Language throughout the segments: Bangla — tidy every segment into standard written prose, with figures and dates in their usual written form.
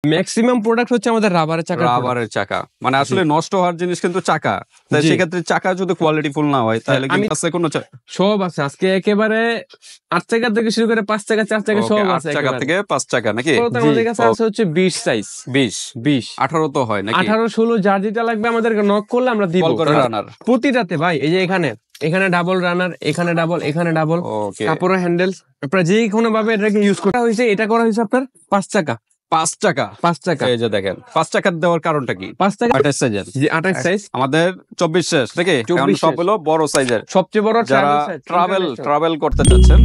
ম্যাক্সিমাম প্রোডাক্ট হচ্ছে আমাদের রাবারের চাকা মানে আসলে নষ্ট হওয়ার জিনিস কিন্তু চাকা, তাই সেক্ষেত্রে চাকা যদি কোয়ালিটি ফুল না হয় তাহলে কিন্তু আছে কোনো সব আছে আজকে একেবারে 8 চাকা থেকে শুরু করে 5 চাকা 4 চাকা সব আছে, 8 চাকা থেকে 5 চাকা নাকি? আমাদের কাছে আছে হচ্ছে 20 সাইজ, 20 18 তো হয় নাকি? 18 16 যার যেটা লাগবে আমাদের নক করলে আমরা দিব রানার প্রতিটাতে ভাই। এই যে এখানে ডাবল রানার, এখানে ডাবল, এখানে ডাবল, কাপড়ের হ্যান্ডেল আপনার যে কোনো ভাবে এটাকে ইউজ করা হয়েছে। এটা করা হয়েছে আপনার 5 চাকা 5 চাকা। এই যে দেখেন 5 চাকা দেওয়ার কারণটা কি? 5 চাকা 28 সাইজের, জি 28 সাইজ আমাদের 24 শেষ নাকি? কারণ সব হলো বড় সাইজের, সবচেয়ে বড় যারা ট্রাভেল করতে চাচ্ছেন।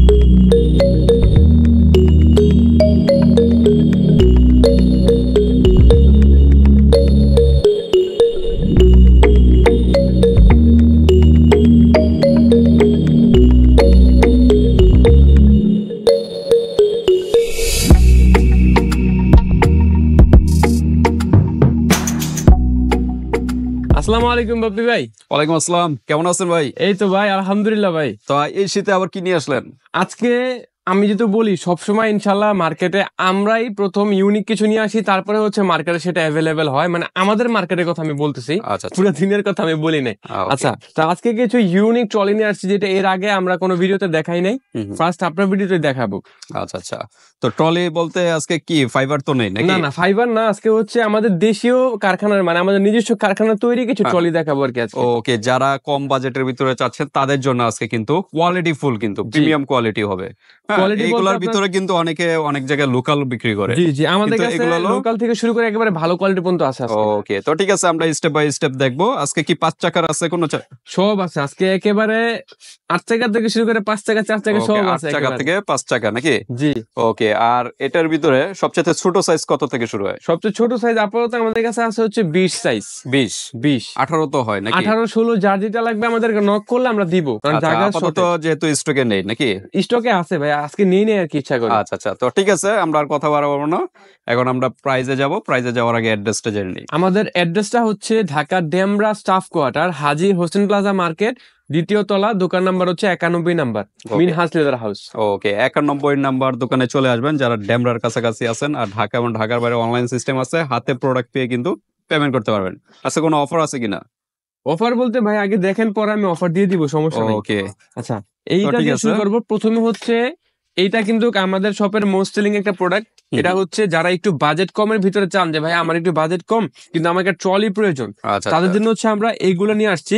আসসালামু আলাইকুম বাপ্পি ভাই। ওয়ালাইকুম আসসালাম, কেমন আছেন ভাই? এই তো ভাই আলহামদুলিল্লাহ ভাই। তো এই শীতে আবার কি নিয়ে আসলেন? আজকে আমি যেহেতু বলি সবসময় ইনশাল্লাহ মার্কেটে আমরাই প্রথম ইউনিক কিছু নিয়ে আসি, তারপরে হচ্ছে মার্কেটে সেটা অ্যাভেলেবেল হয়। মানে আমাদের মার্কেটের কথা আমি বলতেছি, পুরো দিনের কথা আমি বলি নাই। আচ্ছা, তো আজকে কিছু ইউনিক ট্রলি নিয়ে আসছি যেটা এর আগে আমরা কোনো ভিডিওতে দেখাই নাই, ফার্স্ট আপনার ভিডিওতে দেখাবো। আচ্ছা, তো ট্রলি বলতে আজকে কি ফাইবার তো নেই নাকি? না ফাইবার না, আজকে হচ্ছে আমাদের দেশীয় কারখানার, মানে আমাদের নিজস্ব কারখানা তৈরি কিছু ট্রলি দেখাবো আর কি আজকে। ওকে, যারা কম বাজেটের ভিতরে চাচ্ছেন তাদের জন্য আজকে কিন্তু কোয়ালিটি ফুল, কিন্তু প্রিমিয়াম কোয়ালিটি হবে। এইগুলোর ভিতরে কিন্তু অনেকে অনেক জায়গায় লোকাল বিক্রি করে। জি আমাদের কাছে লোকাল থেকে শুরু করে একেবারে ভালো কোয়ালিটি পর্যন্ত আছে। ওকে, তো ঠিক আছে, আমরা স্টেপ বাই স্টেপ দেখবো। আজকে কি 5 চাকার আছে কোনো? সব আছে আজকে একেবারে 8 চাকা থেকে শুরু করে 5 চাকা 4 চাকা সব আছে। 8 চাকা থেকে 5 চাকা নাকি? জি ওকে, আর এটার ভিতরে সবচেয়ে ছোট সাইজ কত থেকে শুরু হয়? সবচেয়ে ছোট সাইজ আপাতত আমাদের কাছে আছে হচ্ছে 20 সাইজ। 20 18 তো হয় নাকি? 18 16 যার যেটা লাগবে আমাদের নক করলে আমরা দিব, কারণ জায়গা আপাতত যেহেতু স্টকে নেই নাকি? স্টকে আছে ভাই, আজকে নিয়ে নেই আর কি ইচ্ছা করে। আচ্ছা, তো ঠিক আছে, আমরা আর কথা বাড়াবো না, এখন আমরা প্রাইজে যাব। প্রাইজে যাওয়ার আগে অ্যাড্রেসটা জেনে নিই। আমাদের অ্যাড্রেসটা হচ্ছে ঢাকা ডেমরা স্টাফ কোয়ার্টার, হাজী হোসেন প্লাজা মার্কেট, দ্বিতীয় তলা, দোকান নাম্বার হচ্ছে 91 নাম্বার, মিনহাজ লেদার হাউস। ওকে, 91 নাম্বার দোকানে চলে আসবেন যারা ডেমরার কাছাকাছি আছেন। আর ঢাকা এবং ঢাকার বাইরে অনলাইন সিস্টেম আছে, হাতে প্রোডাক্ট পেয়ে কিন্তু পেমেন্ট করতে পারবেন। আচ্ছা, কোনো অফার আছে কিনা? অফার বলতে ভাই আগে দেখেন, পরে আমি অফার দিয়ে দিব, সমস্যা নেই। ওকে, আচ্ছা, এইটা দিয়ে শুরু করব। প্রথমে হচ্ছে এইটা কিন্তু আমাদের শপের মোস্ট সেলিং একটা প্রোডাক্ট। এটা হচ্ছে যারা একটু বাজেট কমের ভিতরে চান, যে ভাই আমার একটু বাজেট কম কিন্তু আমাকে ট্রলি প্রয়োজন, তাদের জন্য হচ্ছে আমরা এইগুলো নিয়ে আসছি।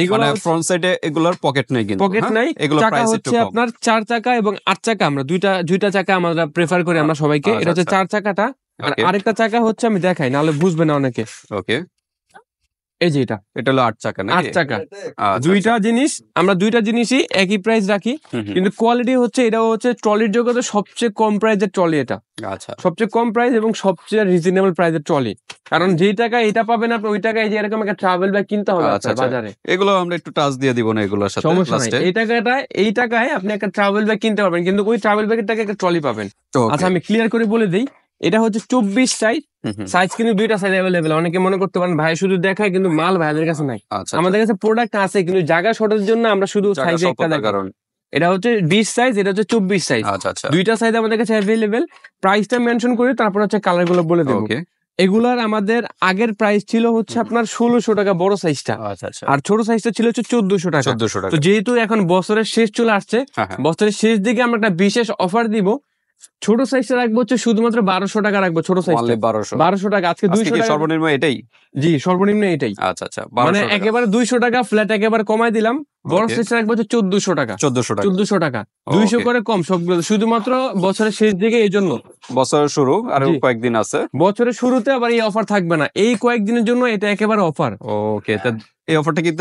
এইগুলো ফ্রন্ট সাইডে এগুলোর পকেট নেই, কিন্তু পকেট নাই। চাকা হচ্ছে আপনার 4 চাকা এবং 8 চাকা, আমরা দুইটা চাকা আমরা প্রেফার করি আমরা সবাইকে। এটা হচ্ছে 4 চাকাটা, আর আরেকটা চাকা হচ্ছে আমি দেখাই, নাহলে বুঝবে না অনেকে। ওকে, এই যে এটা হলো 8 চাকা নাকি? 8 চাকা। দুইটা জিনিস, আমরা দুইটা জিনিসই একই প্রাইস রাখি, কিন্তু কোয়ালিটি হচ্ছে এটাও হচ্ছে ট্রলির জগতে সবচেয়ে কম প্রাইসের ট্রলি এটা। আচ্ছা, সবচেয়ে সবচেয়ে কম প্রাইস এবং সবচেয়ে রিজনেবল প্রাইসের ট্রলি। কারণ যেই টাকা এটা পাবেন আপনি, ওই টাকায় যে এরকম একটা ট্রাভেল ব্যাগ কিনতে হবে বাজারে। এগুলো আমরা একটু টাচ দিয়ে দিব না এগুলোর সাথে, সমস্যা নাই। এই টাকায় আপনি একটা ট্রাভেল ব্যাগ কিনতে পারবেন, কিন্তু ওই ট্রাভেল ব্যাগের টাকা একটা ট্রলি পাবেন। আচ্ছা, আমি ক্লিয়ার করে বলে দিই, এটা হচ্ছে 24 সাইজ কিন্তু দুইটা সাইজ অ্যাভেলেবেল। অনেকে মনে করতে পারেন ভাই শুধু দেখায়, কিন্তু মাল ভাইদের কাছে নাই। আমাদের কাছে প্রোডাক্ট আছে, কিন্তু জায়গা শর্টের জন্য আমরা শুধু সাইজ একটা দেখাই। এটা হচ্ছে 20 সাইজ, এটা হচ্ছে 24 সাইজ। দুইটা সাইজ আমাদের কাছে অ্যাভেলেবেল। প্রাইসটা মেনশন করি, তারপর হচ্ছে কালার গুলো বলে দেবো। এগুলার আমাদের আগের প্রাইস ছিল হচ্ছে আপনার 1600 টাকা বড় সাইজটা, আর ছোট সাইজটা ছিল হচ্ছে 1400 টাকা। তো যেহেতু এখন বছরের শেষ চলে আসছে, বছরের শেষ দিকে আমরা একটা বিশেষ অফার দিব। ছোট সাইজটা রাখবো হচ্ছে শুধুমাত্র 1200 টাকা রাখবো। ছোট সাইজ 1200 টাকা, আজকে 200 টাকা সর্বনিম্ন এটাই। জি, সর্বনিম্ন এটাই। আচ্ছা, মানে একেবারে 200 টাকা ফ্ল্যাট একেবারে কমাই দিলাম। বড় সাইজটা রাখবো হচ্ছে 1400 টাকা। 1400 টাকা, 200 করে কম সবগুলো, শুধুমাত্র বছরের শেষ দিকে। এই জন্য বছরের শুরু আর কয়েকদিন আছে, বছরের শুরুতে আবার এই অফার থাকবে না, এই কয়েকদিনের জন্য এটা একেবারে অফার। ওকে, এই অফারটা কি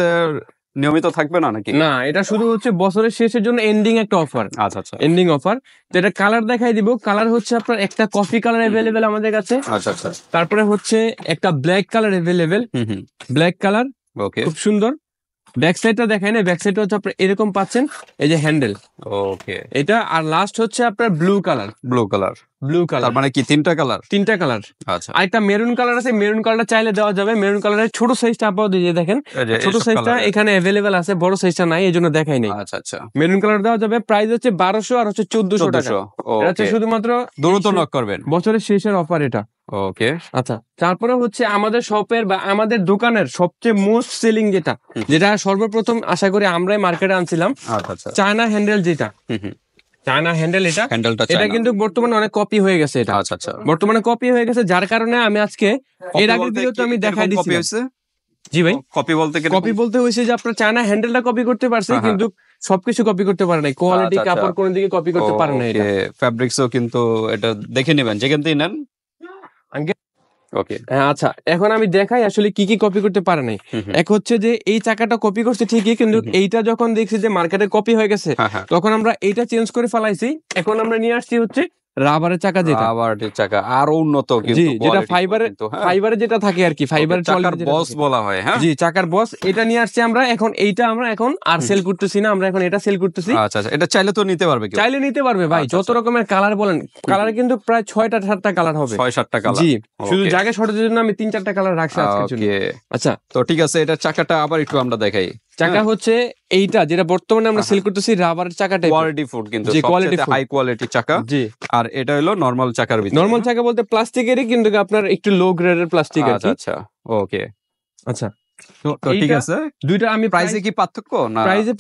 নিয়মিত থাকবে না নাকি? না, এটা শুধু হচ্ছে বছরের শেষের জন্য এন্ডিং একটা অফার। আচ্ছা, এন্ডিং অফার। তো এটা কালার দেখাই দিব। কালার হচ্ছে আপনার একটা কফি কালার অ্যাভেলেবেল আমাদের কাছে। আচ্ছা, তারপরে হচ্ছে একটা black colour available. Black colour, okay, খুব সুন্দর। ব্যাক সাইডটা দেখাই না, ব্যাক সাইডটা হচ্ছে আপনার এরকম পাচ্ছেন, এই যে হ্যান্ডেল। ওকে, এটা। আর লাস্ট হচ্ছে আপনার ব্লু কালার। তার মানে কি তিনটা কালার? আচ্ছা, আরেকটা মেরুন কালার আছে। মেরুন কালারটা চাইলে দেওয়া যাবে। মেরুন কালারের ছোট সাইজটা আপাতত দিয়ে দেখেন, ছোট সাইজটা এখানে অ্যাভেলেবেল আছে, বড় সাইজটা নাই, এই জন্য দেখাই নাই। আচ্ছা, মেরুন মেরুন কালার দেওয়া যাবে। প্রাইস হচ্ছে 1200 আর হচ্ছে 1400 টাকা। এটা হচ্ছে শুধুমাত্র দ্রুত নক করবেন, বছরের শেষের অফার এটা। ওকে আচ্ছা, তারপরে হচ্ছে আমাদের শপের বা আমাদের দোকানের সবচেয়ে মোস্ট সেলিং যেটা সর্বপ্রথম আশা করি আমরাই মার্কেটে আনছিলাম, আচ্ছা চায়না হ্যান্ডেল যেটা, চায়না হ্যান্ডেল হ্যান্ডেলটা এটা কিন্তু বর্তমানে অনেক কপি হয়ে গেছে। এটা আচ্ছা বর্তমানে কপি হয়ে গেছে, যার কারণে আমি আজকে এর আগের ভিডিও তো আমি দেখাই দিয়েছি। জি ভাই, কপি বলতে হয়েছে যে আপনার চায়না হ্যান্ডেলটা কপি করতে পারছে, কিন্তু সবকিছু কপি করতে পারে নাই, কোয়ালিটি কাপড় কোন দিকে কপি করতে পারে না। এটা ফ্যাব্রিক্সও কিন্তু এটা দেখে নেবেন যেখান থেকে নেন। ওকে আচ্ছা, এখন আমি দেখাই আসলে কি কি কপি করতে পারে নাই। এক হচ্ছে যে এই চাকাটা কপি করছে ঠিকই, কিন্তু এইটা যখন দেখছি যে মার্কেটে কপি হয়ে গেছে, তখন আমরা এইটা চেঞ্জ করে ফেলাইছি। এখন আমরা নিয়ে আসছি হচ্ছে রাবারের চাকা, যেটা রাবারের চাকা আরো উন্নত, জি, যেটা ফাইবারের যেটা থাকে আর কি, ফাইবারের চাকার বস বলা হয়। হ্যাঁ জি, চাকার বস, এটা নিয়ে আসছি আমরা। এখন এইটা আমরা এখন আর সেল করতেছি না, আমরা এখন এটা সেল করতেছি। আচ্ছা, এটা চাইলে তো নিতে পারবে, চাইলে নিতে পারবে ভাই, যত রকমের কালার বলেন। কালারে কিন্তু প্রায় 6টা-7টা কালার হবে, 6-7টা কালার। জি, শুধু জায়গা শর্টেজের জন্য আমি 3-4টা কালার রাখছি আজকের জন্য। আচ্ছা, তো ঠিক আছে, এটা চাকাটা আবার একটু আমরা দেখাই। চাকা হচ্ছে এইটা যেটা বর্তমানে আমরা সেল করতেছি, রাবারের চাকাটা, কোয়ালিটি ফুড, কিন্তু সবচেয়ে হাই কোয়ালিটি চাকা। জি, আর এটা হলো নরমাল চাকার ভিতরে। নরমাল চাকা বলতে প্লাস্টিকেরই, কিন্তু আপনার একটু লো গ্রেডের প্লাস্টিক আর কি। আচ্ছা ওকে, আচ্ছা, তো ঠিক আছে। দুইটা আমি প্রাইসে কি পার্থক্য? না, প্রাইসে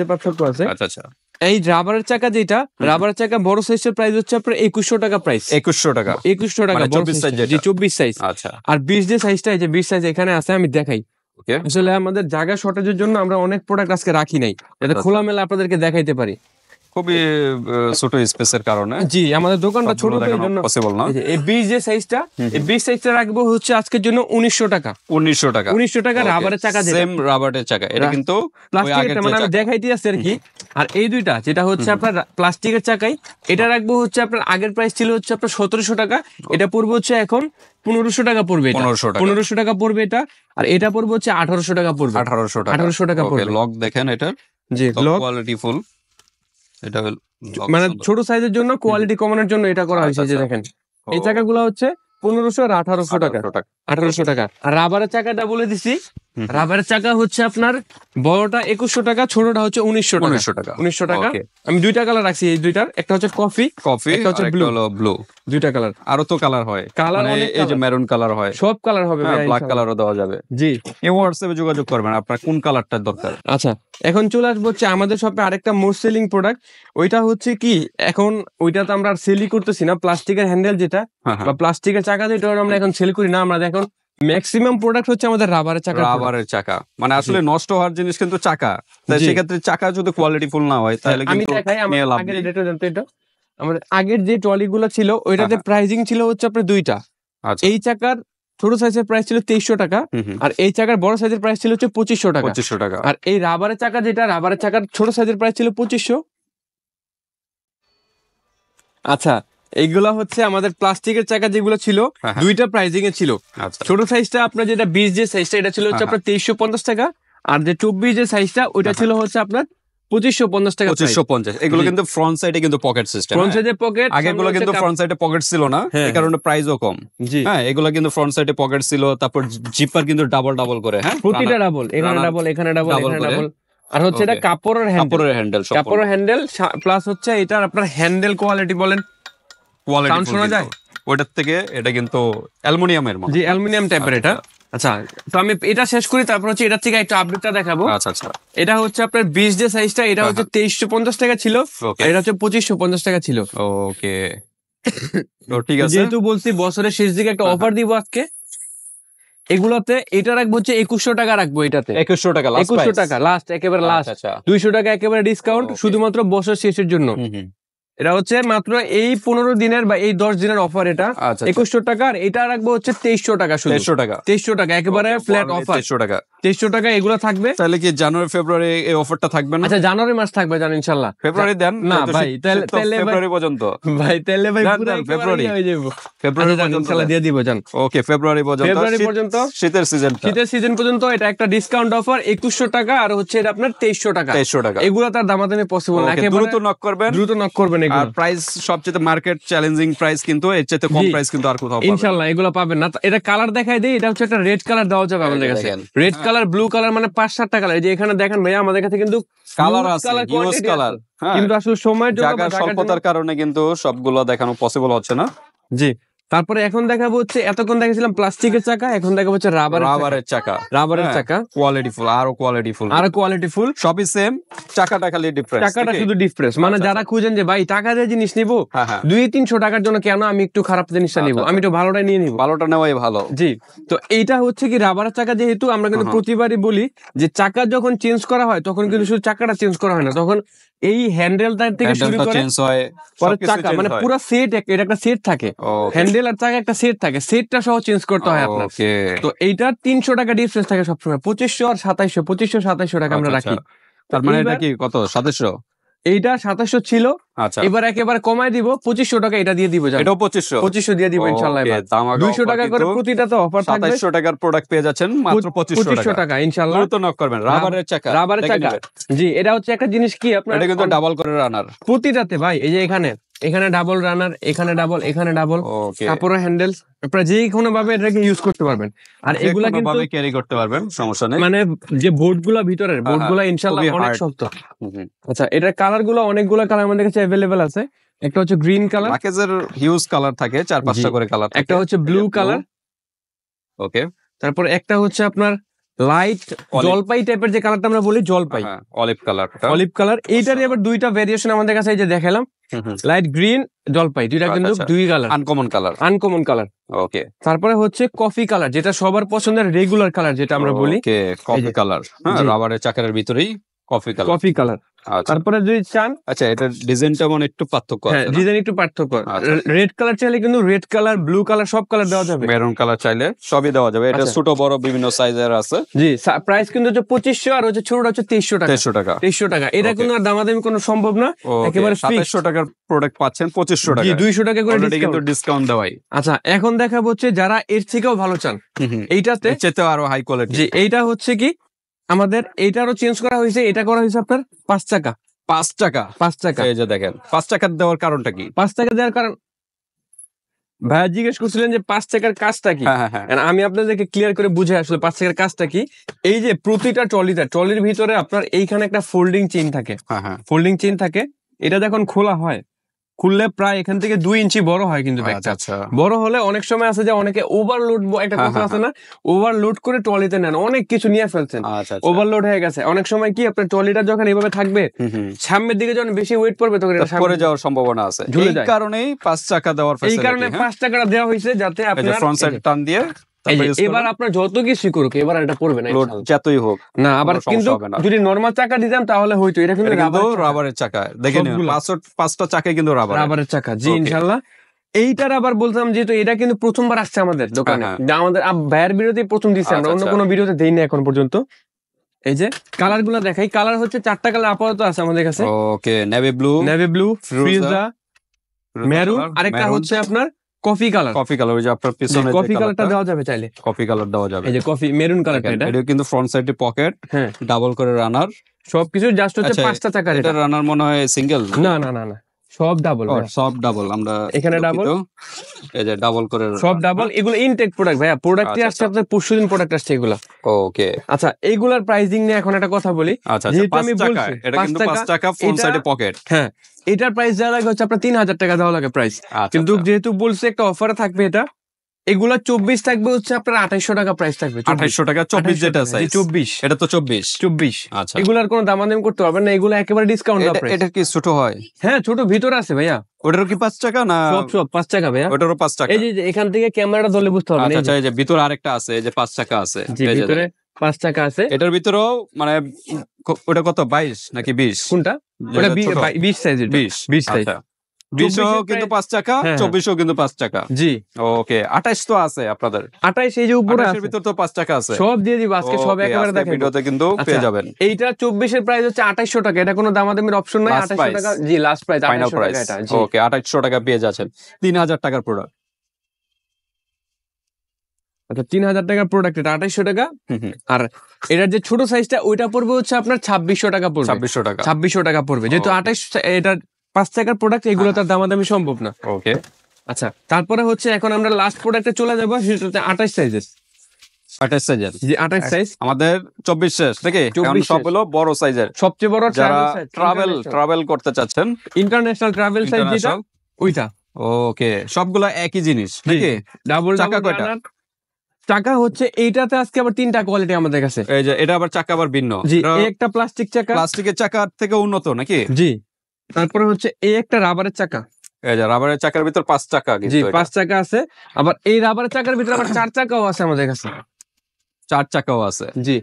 পার্থক্য আছে। আচ্ছা, এই রাবারের চাকা যেটা, রাবারের চাকা বড় সাইজের প্রাইস হচ্ছে আপনার 2100 টাকা প্রাইস। 2100 টাকা 24 সাইজ, জি 24 সাইজ। আচ্ছা, আর 20 যে সাইজটা, এই যে 20 সাইজ এখানে আছে, আমি দেখাই। ওকে, আসলে আমাদের জায়গা শর্টেজের জন্য আমরা অনেক প্রোডাক্ট আজকে রাখি নাই, যাতে খোলামেলা আপনাদেরকে দেখাইতে পারি। খুবই ছোট স্পেসের কারণে, জি, আমাদের দোকানটা ছোট এর জন্য পসিবল না। এই 20 যে সাইজটা, এই 20 সাইজটা রাখবো হচ্ছে আজকের জন্য 1900 টাকা। 1900 টাকা রাবারের চাকা, সেম রাবারের চাকা, এটা কিন্তু প্লাস্টিকের, মানে আমি দেখাইতে আসছি আর কি। আর এই দুইটা যেটা হচ্ছে আপনার প্লাস্টিকের চাকাই, এটা রাখবো হচ্ছে আপনার আগের প্রাইস ছিল হচ্ছে আপনার 1700 টাকা, এটা পড়বে হচ্ছে এখন 1500 টাকা পড়বে। 1500 টাকা পড়বে এটা, আর এটা পড়বে হচ্ছে 1800 টাকা পড়বে। 1800 টাকা পড়বে। লক দেখেন এটা, জি, লক কোয়ালিটি ফুল। এটা মানে ছোট সাইজের জন্য কোয়ালিটি কমানোর জন্য এটা করা হয়েছে। যে দেখেন, এই চাকাগুলো হচ্ছে 1500 আর 1800 টাকা। 1800 টাকা। আর রাবারের চাকাটা বলে দিছি, রাবারের চাকা হচ্ছে আপনার বড়টা 2100 টাকা, ছোটটা হচ্ছে 1900 টাকা। 1900 টাকা। আমি দুইটা কালার রাখছি, এই দুইটার, একটা হচ্ছে কফি, একটা হচ্ছে ব্লু। দুইটা কালার, আরো তো কালার হয়, কালার এই যে মেরুন কালার হয়, সব কালার হবে, ব্ল্যাক কালারও দেওয়া যাবে। জি, এই হোয়াটসঅ্যাপে যোগাযোগ করবেন আপনার কোন কালারটা দরকার। আচ্ছা, এখন চলে আসবো হচ্ছে আমাদের শপে আরেকটা মোস্ট সেলিং প্রোডাক্ট। ওইটা হচ্ছে কি, এখন ওইটা তো আমরা সেলই করতেছি না, প্লাস্টিকের হ্যান্ডেল যেটা বা প্লাস্টিকের চাকা যেটা আমরা এখন সেল করি না। আমরা এখন ম্যাক্সিমাম প্রোডাক্ট হচ্ছে আমাদের রাবারের চাকা। মানে আসলে নষ্ট হওয়ার জিনিস কিন্তু চাকা, তাই সেক্ষেত্রে চাকা যদি কোয়ালিটি ফুল না হয় তাহলে আমি দেখাই আমাদের আগের যে ট্রলি গুলো ছিল, ওইটাতে প্রাইসিং ছিল হচ্ছে আপনার দুইটা। এই চাকার ছোট সাইজের প্রাইস ছিল 2300 টাকা, আর এই চাকার বড় সাইজের প্রাইস ছিল হচ্ছে 2500 টাকা। আর এই রাবারের চাকা যেটা, রাবারের চাকার ছোট সাইজের প্রাইস ছিল 2500। আচ্ছা, এইগুলা হচ্ছে আমাদের প্লাস্টিকের চাকা যেগুলো ছিল, দুইটা প্রাইসিং এ ছিল। ছোট সাইজটা আপনার যেটা 20 যে সাইজটা, এটা ছিল হচ্ছে আপনার 2350 টাকা, আর যে 24 যে সাইজটা, ওইটা ছিল হচ্ছে আপনার 2550 টাকা। 2550। এগুলো কিন্তু ফ্রন্ট সাইডে কিন্তু পকেট সিস্টেম, ফ্রন্ট সাইডে পকেট। আগেগুলো কিন্তু ফ্রন্ট সাইডে পকেট ছিল না, এই কারণে প্রাইসও কম। হ্যাঁ, এগুলো কিন্তু ফ্রন্ট সাইডে পকেট ছিল, তারপর জিপার কিন্তু ডাবল করে। হ্যাঁ, প্রতিটা ডাবল, এখানে ডাবল, এখানে ডাবল, এখানে ডাবল। আর হচ্ছে এটা কাপড়ের হ্যান্ডেল প্লাস হচ্ছে এটা আপনার হ্যান্ডেল কোয়ালিটি বলেন, সাউন্ড শোনা যায় ওইটার থেকে। এটা কিন্তু অ্যালুমিনিয়ামের মতো, জি অ্যালুমিনিয়াম টাইপের এটা। আচ্ছা, তো আমি এটা শেষ করি, তারপর হচ্ছে এটা থেকে একটু আপডেটটা দেখাবো। আচ্ছা, এটা হচ্ছে আপনার 20 যে সাইজটা, এটা হচ্ছে 2350 টাকা ছিল, এটা হচ্ছে 2550 টাকা ছিল। ওকে, তো ঠিক আছে। যেহেতু বলছি বছরের শেষ দিকে একটা অফার দিব আজকে, এগুলাতে এটা রাখবো হচ্ছে 2100 টাকা রাখবো। এটাতে 2100 টাকা লাস্ট, একেবারে লাস্ট। 200 টাকা একেবারে ডিসকাউন্ট, শুধুমাত্র বছর শেষের জন্য। এটা হচ্ছে মাত্র এই 15 দিনের বা এই 10 দিনের অফার। এটা 2100 টাকা, আর এটা রাখবো হচ্ছে 2300 টাকা। 2300 টাকা একেবারে ফ্ল্যাট অফার। 2300 টাকা এগুলো থাকবে। তাহলে কি জানুয়ারি ফেব্রুয়ারি এই অফারটা থাকবে না? আচ্ছা, জানুয়ারি মাস থাকবে, জান ইনশাআল্লাহ। ফেব্রুয়ারি দেন না ভাই, তাহলে ফেব্রুয়ারি পর্যন্ত ভাই, তাহলে ভাই পুরো ফেব্রুয়ারি হয়ে যাবে। ফেব্রুয়ারি পর্যন্ত ইনশাআল্লাহ দিয়ে দিব জান। ওকে, ফেব্রুয়ারি পর্যন্ত শীতের সিজন পর্যন্ত এটা একটা ডিসকাউন্ট অফার 2100 টাকা, আর হচ্ছে এটা আপনার 2300 টাকা। এগুলো তার দামাদামি পসিবল না, দ্রুত নক করবেন। এগুলো আর প্রাইস সবচেয়ে মার্কেট চ্যালেঞ্জিং প্রাইস, কিন্তু এর চেয়ে কম প্রাইস কিন্তু আর কোথাও পাবেন ইনশাআল্লাহ এগুলো পাবেন না। এটা কালার দেখাই দেই, এটা হচ্ছে একটা রেড কালার দেওয়া যাবে আমাদের কাছে। রেড কালার, ব্লু কালার, মানে 5-7টা কালার। এই যে এখানে দেখেন ভাইয়া, আমাদের কাছে কিন্তু কালার আছে, ইউজ কালার, কিন্তু আসলে সময়ের জন্য জায়গা স্বল্পতার কারণে কিন্তু সবগুলো দেখানো পসিবল হচ্ছে না। জি, তারপরে এখন দেখাবো হচ্ছে, এতক্ষণ দেখেছিলাম প্লাস্টিকের চাকা, এখন দেখাবো হচ্ছে রাবারের চাকা, রাবারের চাকা, কোয়ালিটিফুল, আরো কোয়ালিটিফুল, আরো কোয়ালিটিফুল, সবই সেম, চাকাটা খালি ডিফারেন্স, টাকাটা শুধু ডিফারেন্স। মানে যারা খুঁজেন যে ভাই টাকা দিয়ে জিনিস নিবো, 200-300 টাকার জন্য কেন আমি একটু খারাপ জিনিসটা নিবো, আমি একটু ভালোটাই নিয়ে নিবো, ভালোটা নেওয়াই ভালো। জি, তো এইটা হচ্ছে কি রাবারের চাকা, যেহেতু আমরা কিন্তু প্রতিবারই বলি যে চাকা যখন চেঞ্জ করা হয় তখন কিন্তু শুধু চাকাটা চেঞ্জ করা হয় না, তখন এই হ্যান্ডেলটা থেকে শুরু করে চেঞ্জ হয়, পরে চাকা, মানে পুরো সেট, এটা একটা সেট থাকে, হ্যান্ডেল আর চাকা একটা সেট থাকে, সেটটা সহ চেঞ্জ করতে হয় আপনার। তো এইটা 300 টাকা ডিফারেন্স থাকে সবসময়, 2500 আর 2700, 2500-2700 টাকা আমরা রাখি। তার মানে এটা কি কত, 2700? এইটা 2700 ছিল, আচ্ছা, এবার একেবারে কমায় দিব, 2500 টাকা এটা দিয়ে দিব, এটাও 2500 দিয়ে দিব ইনশাআল্লাহ। এবার 200 টাকা করে প্রতিটাতে অফার থাকবে, 2700 টাকার প্রোডাক্ট পেয়ে যাচ্ছেন মাত্র 2500 টাকা ইনশাআল্লাহ। তো নক করবেন, রাবারের চাকা, রাবারের চাকা। জি, এটা হচ্ছে একটা জিনিস কি আপনার, এটা কিন্তু ডাবল করে রানার প্রতিটাতে ভাই, এই যে এখানে ডাবল রানার, এখানে ডাবল, এখানে ডাবল, কাপড়ের হ্যান্ডেল, আপনারা যে কোনো ভাবে এটাকে ইউজ করতে পারবেন। আর এগুলা কিন্তু ভাবে ক্যারি করতে পারবেন, সমস্যা নেই। মানে যে বোর্ডগুলা ভিতরের বোর্ডগুলা ইনশাআল্লাহ অনেক শক্ত। আচ্ছা, এটার কালারগুলো অনেকগুলো কালার আমাদের কাছে अवेलेबल আছে। একটা হচ্ছে গ্রিন কালার, প্যাকেজের হিউজ কালার থাকে, 4-5টা করে কালার থাকে। একটা হচ্ছে ব্লু কালার, ওকে, তারপর একটা হচ্ছে আপনার লাইট জলপাই টাইপের যে কালারটা আমরা বলি, জলপাই, অলিভ কালার, অলিভ কালার। এইটারই আবার দুইটা ভেরিয়েশন আমাদের কাছে, এই যে দেখালাম, লাইট গ্রিন, জলপাই, দুইটা কিন্তু দুই কালার, আনকমন কালার। ওকে, তারপরে হচ্ছে কফি কালার, যেটা সবার পছন্দের রেগুলার কালার, যেটা আমরা বলি কফি কালার, রাবারের চাকার ভিতরেই কফি কালার। তারপরে যদি চান, আচ্ছা, এটার ডিজাইনটা মানে একটু পার্থক্য আছে, ডিজাইন একটু পার্থক্য। রেড কালার চাইলে কিন্তু রেড কালার, ব্লু কালার, সব কালার দেওয়া যাবে, মেরুন কালার চাইলে সবই দেওয়া যাবে। এটা ছোট বড় বিভিন্ন সাইজের আছে। জি, প্রাইস কিন্তু হচ্ছে 2500, আর হচ্ছে ছোটটা হচ্ছে 2300 টাকা। এটা কিন্তু আর দামাদামি কোনো সম্ভব না, একেবারে 2700 টাকার প্রোডাক্ট পাচ্ছেন 2500 টাকা, 200 টাকা করে কিন্তু ডিসকাউন্ট দেওয়াই। আচ্ছা, এখন দেখাবো হচ্ছে যারা এর থেকেও ভালো চান, এইটাতে চেয়ে আরো হাই কোয়ালিটি। জি, এইটা হচ্ছে কি আমাদের এইটারও চেঞ্জ করা হয়েছে, এটা করা হয়েছে আপনার 5 টাকা। 5 টাকা, এই যে দেখেন, 5 টাকা দেওয়ার কারণটা কি? 5 টাকা দেওয়ার কারণ, ভাইয়া জিজ্ঞেস করছিলেন যে 5 টাকার কাজটা কি, আমি আপনাদেরকে ক্লিয়ার করে বুঝে আসলে 5 টাকার কাজটা কি। এই যে প্রতিটা ট্রলির ভিতরে আপনার এইখানে একটা ফোল্ডিং চেইন থাকে, ফোল্ডিং চেইন থাকে। এটা যখন খোলা হয়, খুললে প্রায় এখান থেকে 2 ইঞ্চি বড় হয় কিন্তু ব্যাগটা। বড় হলে অনেক সময় আছে যে অনেকে ওভারলোড, একটা কথা আছে না, ওভারলোড করে ট্রলিতে নেন, অনেক কিছু নিয়ে ফেলছেন, ওভারলোড হয়ে গেছে। অনেক সময় কি আপনার ট্রলিটা যখন এইভাবে থাকবে, সামনের দিকে যখন বেশি ওয়েট পড়বে তখন এটা পড়ে যাওয়ার সম্ভাবনা আছে। এই কারণেই 5 টাকা দেওয়ার ফ্যাসিলিটি, এই কারণে 5 টাকাটা দেওয়া হয়েছে, যাতে আপনার ফ্রন্ট সাইড টান দিয়ে এবার আপনার যত কিছু করুক, এবার এটা পড়বে না, যতই হোক না। আবার কিন্তু যদি নরমাল চাকা দিতাম তাহলে হয়তো, এটা কিন্তু রাবারের চাকা, দেখেন 5টা চাকায় কিন্তু রাবারের চাকা। জি, ইনশাআল্লাহ। এইটার আবার বলতাম, যেহেতু এটা কিন্তু প্রথমবার আসছে আমাদের দোকানে, আমাদের ভাইয়ের ভিডিওতে প্রথম দিচ্ছে, আমরা অন্য কোনো ভিডিওতে দেই না এখন পর্যন্ত। এই যে কালার গুলো দেখাই, কালার হচ্ছে 4টা কালার আপাতত আছে আমাদের কাছে। ওকে, নেভি ব্লু, ফিরোজা, মেরুন, আরেকটা হচ্ছে আপনার কফি কালার, ওই যে আপনার পিছনে কফি কালারটা দেওয়া যাবে, চাইলে কফি কালার দেওয়া যাবে। এই যে কফি মেরুন কালারটা, এটা কিন্তু ফ্রন্ট সাইডে পকেট, ডাবল করে রানার, সবকিছু জাস্ট হচ্ছে 5টা চাকার। এটা রানার মনে হয় সিঙ্গেল, না, সব ডাবল, আমরা এখানে ডাবল, এই যে ডাবল করে সব ডাবল। এগুলো ইনটেক প্রোডাক্ট ভাইয়া, প্রোডাক্টই আসছে আপনার পরশুদিন প্রোডাক্ট আসছে এগুলা। ওকে, আচ্ছা, এইগুলার প্রাইসিং নিয়ে এখন একটা কথা বলি। যেহেতু আমি বলছি এটা কিন্তু 5 টাকা, ফ্রন্ট সাইডে পকেট, এটার প্রাইস যা লাগে হচ্ছে আপনার 3000 টাকা দেওয়া লাগে প্রাইস, কিন্তু যেহেতু বলছে একটা অফারে থাকবে, এটা এগুলা 24 থাকবে হচ্ছে আপনার 2800 টাকা প্রাইস থাকবে। 2800 টাকা 24 যেটা আছে, 24 এটা তো 24। আচ্ছা, এগুলার কোনো দামাদামি করতে পারবেন না, এগুলো একেবারে ডিসকাউন্ট প্রাইস। এটা কি ছোট হয়? হ্যাঁ, ছোট ভিতরে আছে ভাইয়া। ওটারও কি 5 টাকা না? সব 5 টাকা ভাইয়া, ওটারও 5 টাকা। এই যে এখান থেকে ক্যামেরাটা ধরলে বুঝতে পারবেন। আচ্ছা, এই যে ভিতরে আরেকটা আছে, এই যে 5 টাকা আছে, এই যে ভিতরে 5 টাকা আছে। এটার ভিতরেও মানে ওটা কত, 22 নাকি 20? কোনটা? ওটা 20 সাইজের, 20 সাইজ। 20ও কিন্তু 5 টাকা, 24ও কিন্তু 5 টাকা। জি, ওকে। 28 তো আছে আপনাদের, 28 এই যে উপরে আছে, ভিতর তো 5 টাকা আছে। সব দিয়ে দিব আজকে, সব একেবারে দেখেন, ভিডিওতে কিন্তু পেয়ে যাবেন। এইটা 24 এর প্রাইস হচ্ছে 2800 টাকা, এটা কোনো দামাদামির অপশন নাই। 2800 টাকা, জি, লাস্ট প্রাইস 2800 টাকা এটা। ওকে, 2800 টাকা পেয়ে যাচ্ছেন 3000 টাকার প্রোডাক্ট। আচ্ছা, 3000 টাকার প্রোডাক্ট, এটা 2800 টাকা। আর এটার যে ছোট সাইজটা, ওইটা পড়বে হচ্ছে আপনার 2600 টাকা পড়বে। 2600 টাকা পড়বে, যেহেতু 28, এটা 5 টাকার প্রোডাক্ট, এগুলো তার দামাদামি সম্ভব না। ওকে, আচ্ছা, তারপরে হচ্ছে এখন আমরা লাস্ট প্রোডাক্টে চলে যাবো, সেটাতে 28 সাইজের। 28 সাইজের, জি, 28 সাইজ। আমাদের 24 শেষ নাকি? এখন সব হলো বড় সাইজের, সবচেয়ে বড়, যারা ট্রাভেল করতে চাচ্ছেন, ইন্টারন্যাশনাল ট্রাভেল সাইজ যেটা, ওইটা ওকে, সবগুলা একই জিনিস নাকি? ডাবল চাকা কয়টা? চাকা হচ্ছে এইটাতে আজকে আবার 3টা কোয়ালিটি আমাদের কাছে। এই যে এটা আবার চাকা আবার ভিন্ন। জি, এই একটা প্লাস্টিক চাকা। প্লাস্টিকের চাকার থেকে উন্নত নাকি? জি, তারপরে হচ্ছে এই একটা রাবারের চাকা। এই যে রাবারের চাকার ভিতর 5 চাকা জি, কিন্তু 5 চাকা আছে। আবার এই রাবারের চাকার ভিতরে আবার 4 চাকাও আছে আমাদের কাছে। 4 চাকাও আছে। জি,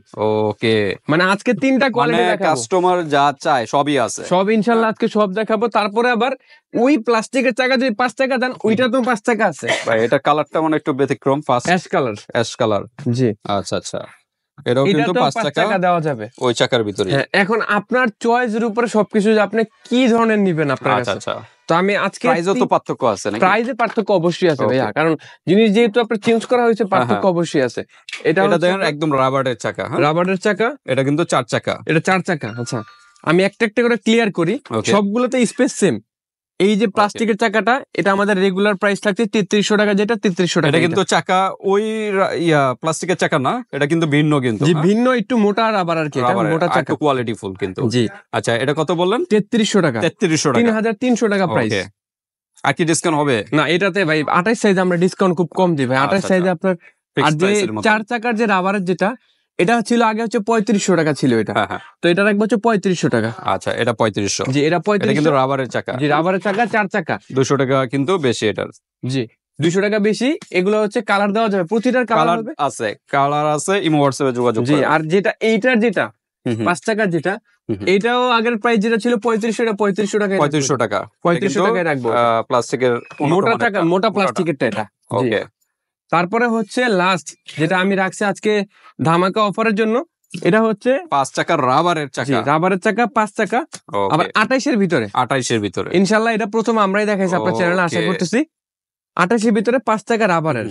ওকে, মানে আজকে 3টা মানে কোয়ালিটি দেখাবো। কাস্টমার যা চায় সবই আছে। সব ইনশাআল্লাহ আজকে সব দেখাবো। তারপরে আবার ওই প্লাস্টিকের চাকা যদি 5 চাকা দেন, ওইটা তো 5 চাকা আছে। ভাই এটা কালারটা মানে একটু ব্যতিক্রম, first ash colour. Ash colour. জি, আচ্ছা আচ্ছা, এটাও এটা কিন্তু তো 5 5 চাকা চাকা দেওয়া যাবে। ওই চাকার ভিতরে। হ্যাঁ, এখন আপনার চয়েসের উপরে সবকিছু, যে আপনি কি ধরনের নিবেন আপনার আচ্ছা কাছে। আচ্ছা, তো আমি আজকে প্রাইসও তো পার্থক্য আছে নাকি? প্রাইজে পার্থক্য অবশ্যই আছে Okay. ভাইয়া, কারণ জিনিস যেহেতু আপনার চেঞ্জ করা হয়েছে, পার্থক্য অবশ্যই আছে। এটা এটা দেখেন একদম রাবারের চাকা। হ্যাঁ, রাবারের চাকা, এটা কিন্তু 4 চাকা। এটা 4 চাকা। আচ্ছা, আমি একটা একটা করে ক্লিয়ার করি। Okay. সবগুলোতে স্পেস সেম। এই যে প্লাস্টিকের চাকাটা, এটা আমাদের রেগুলার প্রাইস থাকছে 3300 টাকা, যেটা 3300 টাকা। এটা কিন্তু চাকা ওই প্লাস্টিকের চাকা না, এটা কিন্তু ভিন্ন কিন্তু। জি, ভিন্ন, একটু মোটা রাবার আর কি, এটা রাবারের, মোটা আর চাকা। একটু কোয়ালিটি ফুল কিন্তু। জি, আচ্ছা, এটা কত বললেন? 3300 টাকা। 3300 টাকা। 3300 টাকা প্রাইস। Okay. আর কি ডিসকাউন্ট হবে? না, এটাতে ভাই 28 সাইজে আমরা ডিসকাউন্ট খুব কম দিই ভাই। 28 আচ্ছা, সাইজে আপনার। আর Fixed যে price এর মতো। 4 চাকার যে রাবারের যেটা, এটা ছিল আগে হচ্ছে 3500 টাকা ছিল এটা। হ্যাঁ হ্যাঁ, তো এটা রাখবো হচ্ছে 3500 টাকা। আচ্ছা, এটা 3500। জি, এটা এটা 3500। কিন্তু রাবারের চাকা। জি, রাবারের চাকা 4 চাকা। 200 টাকা কিন্তু বেশি এটার। জি, 200 টাকা বেশি। এগুলো হচ্ছে কালার দেওয়া যাবে, প্রতিটার কালার কালার হবে। আছে, কালার আছে, ইমো হোয়াটসঅ্যাপে যোগাযোগ জি, করুন। আর যেটা এইটার যেটা হুম হুম, 5 চাকার যেটা, হুম হুম। এইটাও আগের প্রাইস যেটা ছিল 3500, এটা 3500 টাকায় 3500 টাকা। 3500 টাকায় রাখবো। প্লাস্টিকের মোটা চাকা, মোটা প্লাস্টিকেরটা এটা। জি। ওকে, তারপরে হচ্ছে লাস্ট যেটা আমি রাখছি আজকে ধামাকা অফারের জন্য, এটা হচ্ছে 5 চাকার রাবারের জি, চাকা। রাবারের চাকা 5 চাকা, আবার ওকে, 28 এর ভিতরে। 28 এর ভিতরে। ইনশাআল্লাহ এটা প্রথম আমরাই দেখাইছি আপনার চ্যানেলে, আশা Okay. করতেছি। 28 এর ভিতরে 5 চাকা রাবারের,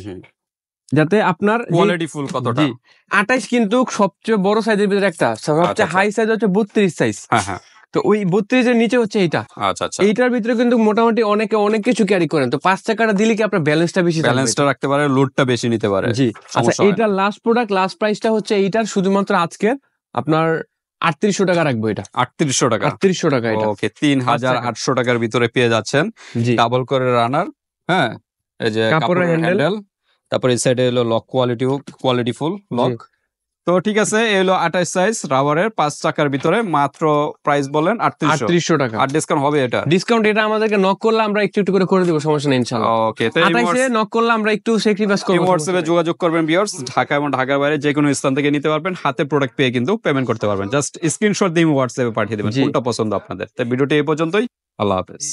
যাতে আপনার কোয়ালিটি ফুল কতটা? জি, 28 কিন্তু সবচেয়ে বড় সাইজের ভিতরে একটা, সবচেয়ে আচ্ছা। হাই সাইজ হচ্ছে 32 সাইজ। হ্যাঁ হ্যাঁ, তো ওই 32 এর নিচে হচ্ছে এইটা। আচ্ছা আচ্ছা, এইটার ভিতরে কিন্তু মোটামুটি অনেকে অনেক কিছু ক্যারি করেন। তো 5 চাকাটা দিলে কি আপনার ব্যালেন্সটা বেশি থাকবে। ব্যালেন্সটা রাখতে পারে, লোডটা বেশি নিতে পারে। জি, আচ্ছা, সমস্যা হয় না। এইটার লাস্ট প্রোডাক্ট, লাস্ট প্রাইসটা হচ্ছে এইটার শুধুমাত্র আজকের আপনার 3800 টাকা রাখবো। এটা 3800 টাকা। 3800 টাকা এটা। ওকে, 3800 টাকার ভিতরে পেয়ে যাচ্ছেন। জি, ডাবল করে রানার। হ্যাঁ, এই যে কাপড়ের কাপড়ের হ্যান্ডেল। হ্যান্ডেল, তারপর এই সাইডে হলো লক, কোয়ালিটি ফুল লক। তো ঠিক আছে, এই হলো 28 সাইজ রাবারের 5 চাকার ভিতরে, মাত্র প্রাইস বলেন 3800। 3800 টাকা। আর ডিসকাউন্ট হবে এটা? ডিসকাউন্ট এটা আমাদেরকে নক করলে আমরা একটু একটু করে দিব, সমস্যা নেই ইনশাআল্লাহ। ওকে, তো 28 এ নক করলে আমরা একটু স্যাক্রিফাইস করব। হোয়াটসঅ্যাপে যোগাযোগ করবেন ভিউয়ার্স, ঢাকা এবং ঢাকার বাইরে যে কোনো স্থান থেকে নিতে পারবেন, হাতে প্রোডাক্ট পেয়ে কিন্তু পেমেন্ট করতে পারবেন। জাস্ট স্ক্রিনশট দিয়ে হোয়াটসঅ্যাপে পাঠিয়ে দেবেন জি। কোনটা পছন্দ আপনাদের। তো ভিডিওটি এই পর্যন্তই, আল্লাহ হাফেজ।